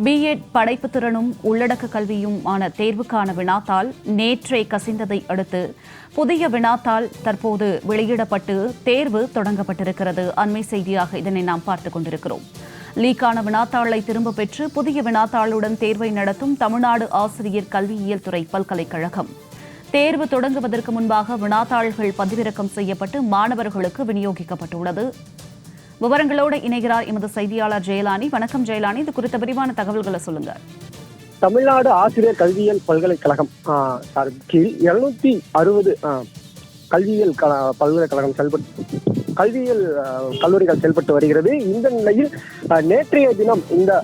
BEd படைப்பு திறனும் உள்ளடக்க கல்வியுமான தேர்வுக்கான வினாத்தாள் நேற்றே கசிந்ததை அடுத்து புதிய வினாத்தாள் தற்போது வெளியிடப்பட்டு தேர்வு தொடங்கப்பட்டிருக்கிறது. அண்மை செய்தியாக இதனை நாம் பார்த்துக் கொண்டிருக்கிறோம். லீக்கான வினாத்தாளை திரும்பப் பெற்று புதிய வினாத்தாளுடன் தேர்வை நடத்தும் தமிழ்நாடு ஆசிரியர் கல்வியியல் துறை பல்கலைக்கழகம் தேர்வு தொடங்குவதற்கு முன்பாக வினாத்தாள்கள் பதிவிறக்கம் செய்யப்பட்டு மாணவர்களுக்கு விநியோகிக்கப்பட்டுள்ளது. விவரங்களோடு இணைகிறார் எமது செய்தியாளர் ஜெயலானி. வணக்கம் ஜெயலானி, இது குறித்த விரிவான தகவல்களை சொல்லுங்க. தமிழ்நாடு ஆசிரியர் கல்வியியல் பல்கலைக்கழகம் கீழ் 260 கல்வியியல் பல்கலைக்கழகம் கல்வியியல் கல்லூரிகள் செயல்பட்டு வருகிறது. இந்த நிலையில் நேற்றைய தினம் இந்த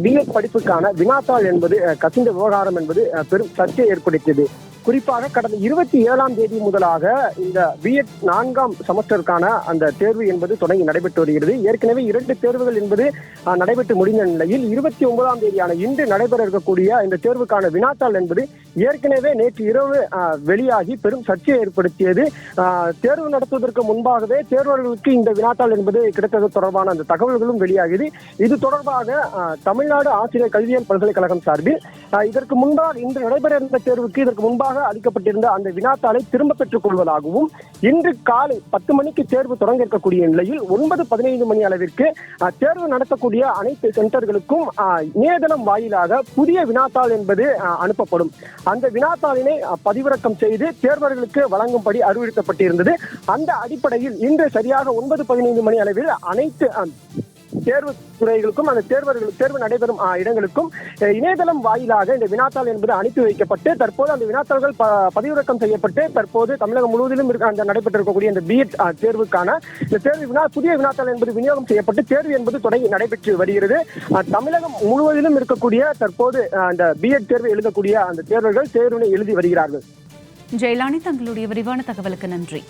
பிஎட் படிப்புக்கான வினாத்தாள் என்பது கசிந்த விவகாரம் என்பது பெரும் சர்ச்சையை ஏற்படுத்தியது. குறிப்பாக கடந்த 27ஆம் தேதி முதலாக இந்த பிஎட் 4ஆம் செமஸ்டருக்கான அந்த தேர்வு என்பது தொடங்கி நடைபெற்று வருகிறது. ஏற்கனவே 2 தேர்வுகள் என்பது நடைபெற்று முடிந்த நிலையில் 29ஆம் தேதியான இன்று நடைபெற இருக்கக்கூடிய இந்த தேர்வுக்கான வினாத்தாள் என்பது ஏற்கனவே நேற்று இரவு வெளியாகி பெரும் சர்ச்சையை ஏற்படுத்தியது. தேர்வு நடத்துவதற்கு முன்பாகவே தேர்வர்களுக்கு இந்த வினாத்தாள் என்பது கிடைத்தது தொடர்பான அந்த தகவல்களும் வெளியாகியது. இது தொடர்பாக தமிழ்நாடு ஆசிரியர் கல்வியியல் பல்கலைக்கழகம் சார்பில் இதற்கு முன்பாக இன்று நடைபெற இருந்த தேர்வுக்கு இதற்கு முன்பாக அளிக்கப்பட்டிருந்த அந்த வினாத்தாளை திரும்ப பெற்றுக் கொள்வதாகவும் இன்று காலை 10 மணிக்கு தேர்வு தொடங்க இருக்கக்கூடிய நிலையில் 9:15 மணி அளவிற்கு தேர்வு நடத்தக்கூடிய அனைத்து சென்டர்களுக்கும் இணையதளம் வாயிலாக புதிய வினாத்தாள் என்பது அனுப்பப்படும். அந்த வினாத்தாளினை பதிவிறக்கம் செய்து தேர்வர்களுக்கு வழங்கும்படி அறிவுறுத்தப்பட்டிருந்தது. அந்த அடிப்படையில் இன்று சரியாக 9:15 மணி அளவில் அனைத்து தேர்வு துறைகளுக்கும் அந்த தேர்வு நடைபெறும் இடங்களுக்கும் இணையதளம் வாயிலாக இந்த வினாத்தாள் என்பது அனுப்பி வைக்கப்பட்டு தற்போது அந்த வினாத்தாள்கள் பதிவிறக்கம் செய்யப்பட்டு தற்போது தமிழகம் முழுவதிலும் நடைபெற்றிருக்கக்கூடிய இந்த பிஎட் தேர்வுக்கான இந்த புதிய வினாத்தாள் என்பது விநியோகம் செய்யப்பட்டு தேர்வு என்பது தொடங்கி நடைபெற்று வருகிறது. தமிழகம் முழுவதிலும் இருக்கக்கூடிய தற்போது அந்த பிஎட் தேர்வு எழுதக்கூடிய அந்த தேர்வுகள் தேர்வினை எழுதி வருகிறார்கள். ஜெயலானி, தங்களுடைய விரிவான தகவலுக்கு நன்றி.